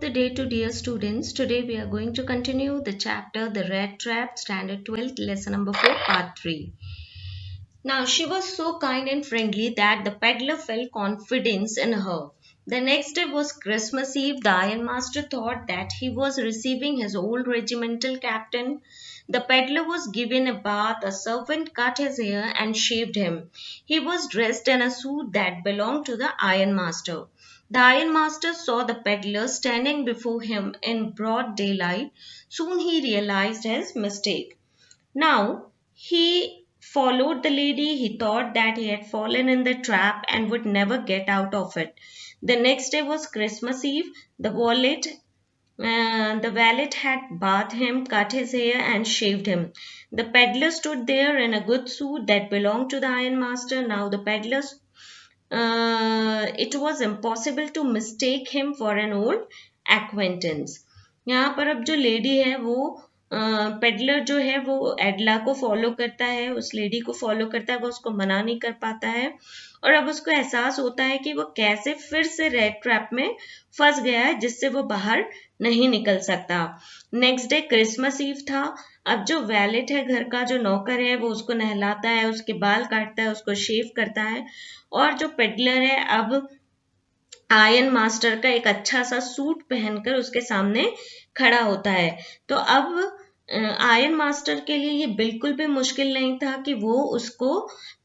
The day to dear students. Today we are going to continue the chapter The Rat Trap, Standard 12, lesson number 4, part 3. Now she was so kind and friendly that the peddler felt confidence in her. The next day was Christmas Eve. The ironmaster thought that he was receiving his old regimental captain. The peddler was given a bath, a servant cut his hair and shaved him. He was dressed in a suit that belonged to the ironmaster. The ironmaster saw the peddler standing before him in broad daylight. Soon he realized his mistake. Now he followed the lady. He thought that he had fallen in the trap and would never get out of it. The next day was Christmas Eve. The valet had bathed him, cut his hair, and shaved him. The peddler stood there in a good suit that belonged to the ironmaster. Now the it was impossible to mistake him for an old acquaintance. यहाँ पर अब जो lady है वो peddler जो है वो एडला को फॉलो करता है, उस लेडी को फॉलो करता है, वो उसको मना नहीं कर पाता है और अब उसको एहसास होता है कि वो कैसे फिर से रेड ट्रैप में फंस गया है जिससे वो बाहर नहीं निकल सकता। नेक्स्ट डे क्रिसमस ईव था। अब जो वैलेट है, घर का जो नौकर है, वो उसको नहलाता है, उसके बाल काटता है, उसको शेव करता है और जो पेडलर है अब आयन मास्टर का एक अच्छा सा सूट पहनकर उसके सामने खड़ा होता है। तो अब आयन मास्टर के लिए ये बिल्कुल भी मुश्किल नहीं था कि वो उसको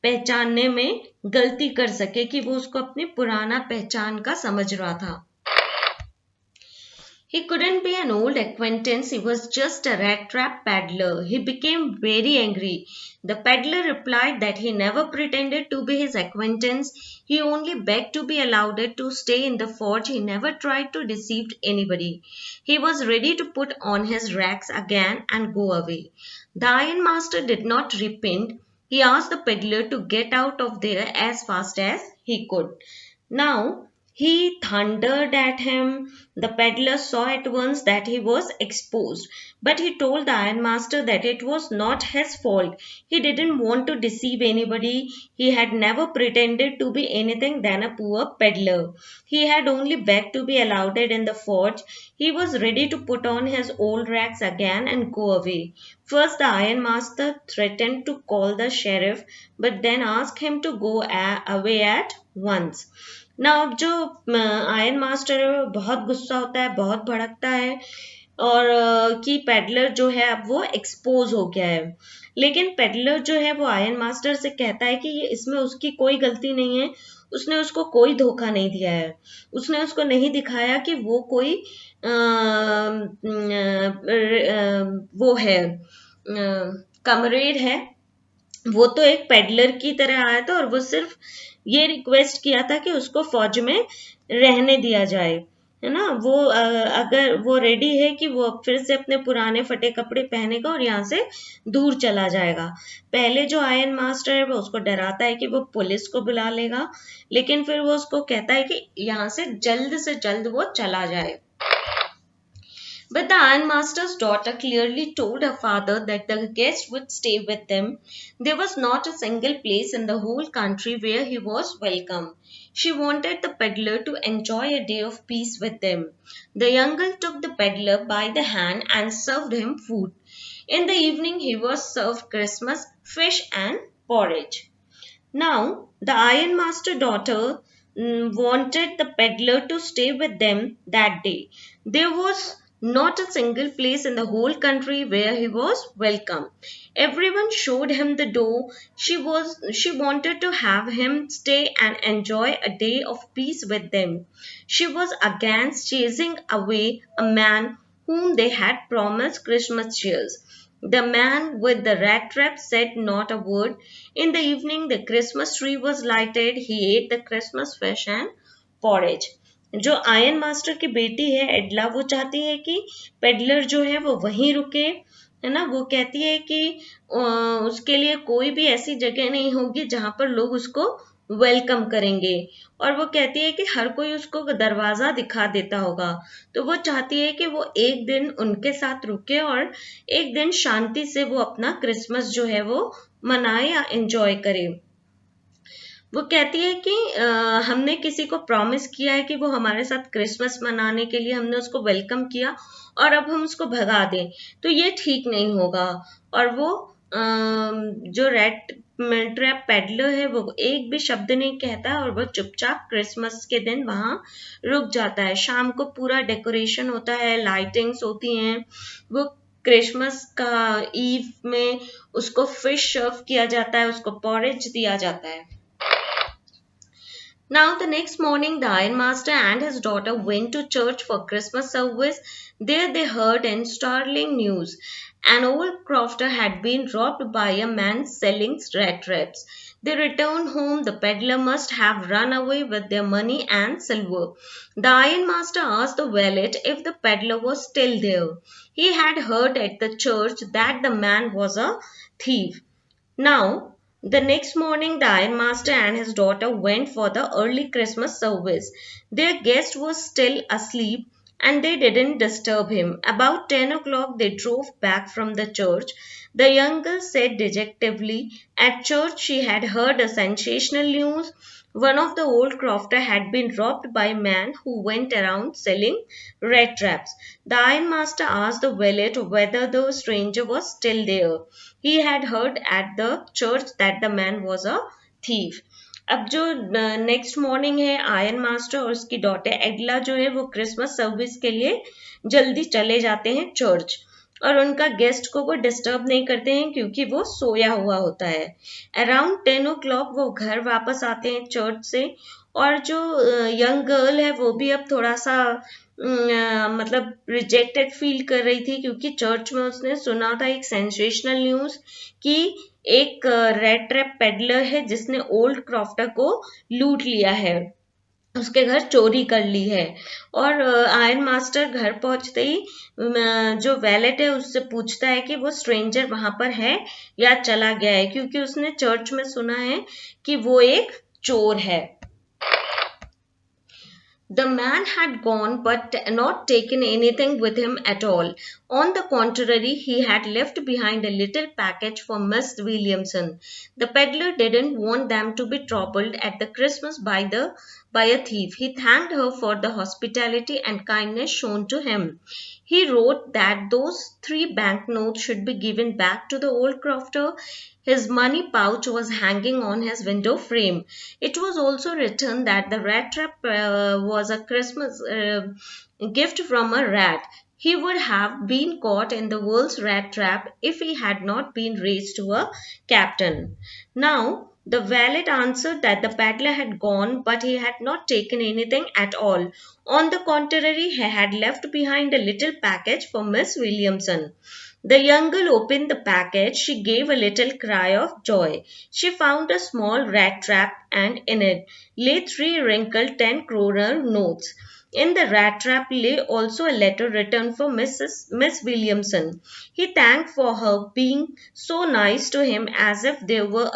पहचानने में गलती कर सके, कि वो उसको अपनी पुराना पहचान का समझ रहा था। He couldn't be an old acquaintance, he was just a rat trap peddler. He became very angry. The peddler replied that he never pretended to be his acquaintance, he only begged to be allowed to stay in the forge, he never tried to deceive anybody. He was ready to put on his rags again and go away. The ironmaster did not repent. He asked the peddler to get out of there as fast as he could. Now he thundered at him. The peddler saw at once that he was exposed, but he told the ironmaster that it was not his fault. He didn't want to deceive anybody. He had never pretended to be anything than a poor peddler. He had only begged to be allowed in the forge. He was ready to put on his old rags again and go away. First, the ironmaster threatened to call the sheriff, but then asked him to go away at once. ना अब जो ion master है वो बहुत गुस्सा होता है, बहुत भड़कता है और कि पेडलर जो है अब वो एक्सपोज हो गया है। लेकिन पेडलर जो है वो आयन मास्टर से कहता है कि ये इसमें उसकी कोई गलती नहीं है, उसने उसको कोई धोखा नहीं दिया है, उसने उसको नहीं दिखाया कि वो कोई वो है कमरेड है, वो तो एक पेडलर की तरह आया था और वो सिर्फ ये रिक्वेस्ट किया था कि उसको फौज में रहने दिया जाए, है ना। वो अगर वो रेडी है कि वो फिर से अपने पुराने फटे कपड़े पहनेगा और यहाँ से दूर चला जाएगा। पहले जो आयन मास्टर है वो उसको डराता है कि वो पुलिस को बुला लेगा, लेकिन फिर वो उसको कहता है कि यहाँ से जल्द वो चला जाए। But the ironmaster's daughter clearly told her father that the guest would stay with them. There was not a single place in the whole country where he was welcome. She wanted the peddler to enjoy a day of peace with them. The young girl took the peddler by the hand and served him food. In the evening, he was served Christmas fish and porridge. Now, the ironmaster daughter wanted the peddler to stay with them that day. There was not a single place in the whole country where he was welcome. Everyone showed him the door. She wanted to have him stay and enjoy a day of peace with them. She was against chasing away a man whom they had promised Christmas cheers. The man with the rat trap said not a word. In the evening, the Christmas tree was lighted. He ate the Christmas fish and porridge. जो ion master की बेटी है एडला, वो चाहती है कि peddler जो है वो वहीं रुके, है ना। वो कहती है कि उसके लिए कोई भी ऐसी जगह नहीं होगी जहां पर लोग उसको वेलकम करेंगे, और वो कहती है कि हर कोई उसको दरवाजा दिखा देता होगा। तो वो चाहती है कि वो एक दिन उनके साथ रुके और एक दिन शांति से वो अपना क्रिसमस जो है वो मनाए या एंजॉय करे। वो कहती है कि हमने किसी को प्रॉमिस किया है कि वो हमारे साथ क्रिसमस मनाने के लिए, हमने उसको वेलकम किया और अब हम उसको भगा दें, तो ये ठीक नहीं होगा। और वो जो रेड ट्रैप पेडलर है वो एक भी शब्द नहीं कहता और वो चुपचाप क्रिसमस के दिन वहां रुक जाता है। शाम को पूरा डेकोरेशन होता है, लाइटिंग्स होती हैं, वो क्रिसमस का ईव में उसको फिश सर्व किया जाता है, उसको पॉरेज दिया जाता है। Now, the next morning, the ironmaster and his daughter went to church for Christmas service. There they heard in startling news. An old crofter had been robbed by a man selling rat traps. They returned home. The peddler must have run away with their money and silver. The ironmaster asked the valet if the peddler was still there. He had heard at the church that the man was a thief. Now, the next morning, the ironmaster and his daughter went for the early Christmas service. Their guest was still asleep and they didn't disturb him. About 10 o'clock, they drove back from the church. The young girl said dejectedly, at church she had heard a sensational news. One of the old crofter had been robbed by a man who went around selling rat traps. The ironmaster asked the valet whether the stranger was still there. He had heard at the church that the man was a thief. अब जो next morning है, iron master और उसकी daughter एडला जो है वो Christmas service के लिए जल्दी चले जाते हैं चर्च, और उनका गेस्ट को वो डिस्टर्ब नहीं करते हैं क्योंकि वो सोया हुआ होता है। अराउंड 10 ओ क्लॉक वो घर वापस आते हैं चर्च से, और जो यंग गर्ल है वो भी अब थोड़ा सा मतलब रिजेक्टेड फील कर रही थी क्योंकि चर्च में उसने सुना था एक सेंसेशनल न्यूज कि एक रेड ट्रैप पेडलर है जिसने ओल्ड क्रॉफ्टर को लूट लिया है, उसके घर चोरी कर ली है। और आयरन मास्टर घर पहुंचते ही जो वैलेट है उससे पूछता है कि वो स्ट्रेंजर वहां पर है या चला गया है, क्योंकि उसने चर्च में सुना है कि वो एक चोर है। The man had gone but not taken anything with him at all. On the contrary, he had left behind a little package for Miss Williamson. The peddler didn't want them to be troubled at the Christmas by a thief. He thanked her for the hospitality and kindness shown to him. He wrote that those 3 banknotes should be given back to the old crofter. His money pouch was hanging on his window frame. It was also written that the rat trap was a Christmas gift from a rat. He would have been caught in the world's rat trap if he had not been raised to a captain. Now, the valet answered that the peddler had gone, but he had not taken anything at all. On the contrary, he had left behind a little package for Miss Williamson. The young girl opened the package. She gave a little cry of joy. She found a small rat trap, and in it lay 3 wrinkled 10-kroner notes. In the rat trap lay also a letter written for Miss Williamson. He thanked for her being so nice to him as if he were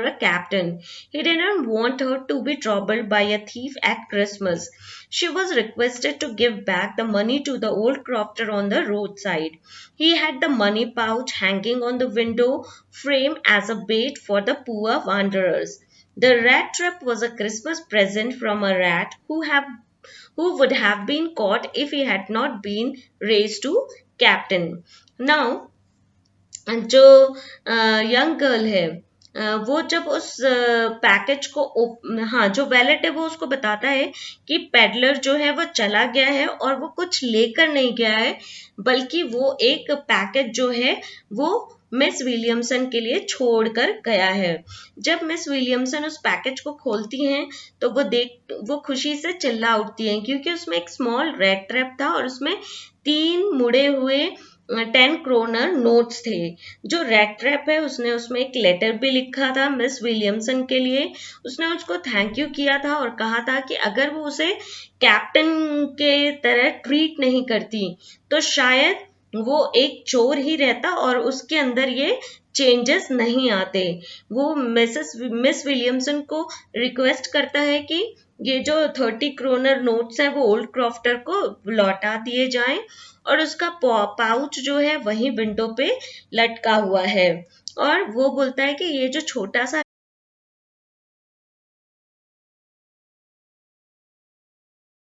a captain. He didn't want her to be troubled by a thief at Christmas. She was requested to give back the money to the old crofter on the roadside. He had the money pouch hanging on the window frame as a bait for the poor wanderers. The rat trap was a Christmas present from a rat who would have been caught if he had not been raised to captain. Now, जो young girl है वो जब उस package को हाँ, जो wallet है वो उसको बताता है कि पेडलर जो है वो चला गया है और वो कुछ लेकर नहीं गया है, बल्कि वो एक पैकेज जो है वो मिस विलियमसन के लिए छोड़कर गया है। जब मिस विलियमसन उस पैकेज को खोलती हैं तो वो खुशी से चिल्ला उठती हैं क्योंकि उसमें एक स्मॉल रेड ट्रैप था और उसमें 3 मुड़े हुए 10 क्रोनर नोट्स थे। जो रेड ट्रैप है उसने उसमें एक लेटर भी लिखा था मिस विलियमसन के लिए। उसने उसको थैंक यू किया था और कहा था कि अगर वो उसे कैप्टन के तरह ट्रीट नहीं करती तो शायद वो एक चोर ही रहता और उसके अंदर ये चेंजेस नहीं आते। वो मिस विलियमसन को रिक्वेस्ट करता है कि ये जो 30 क्रोनर नोट्स हैं वो ओल्ड क्रॉफ्टर को लौटा दिए जाएं और उसका पाउच जो है वही विंडो पे लटका हुआ है। और वो बोलता है कि ये जो छोटा सा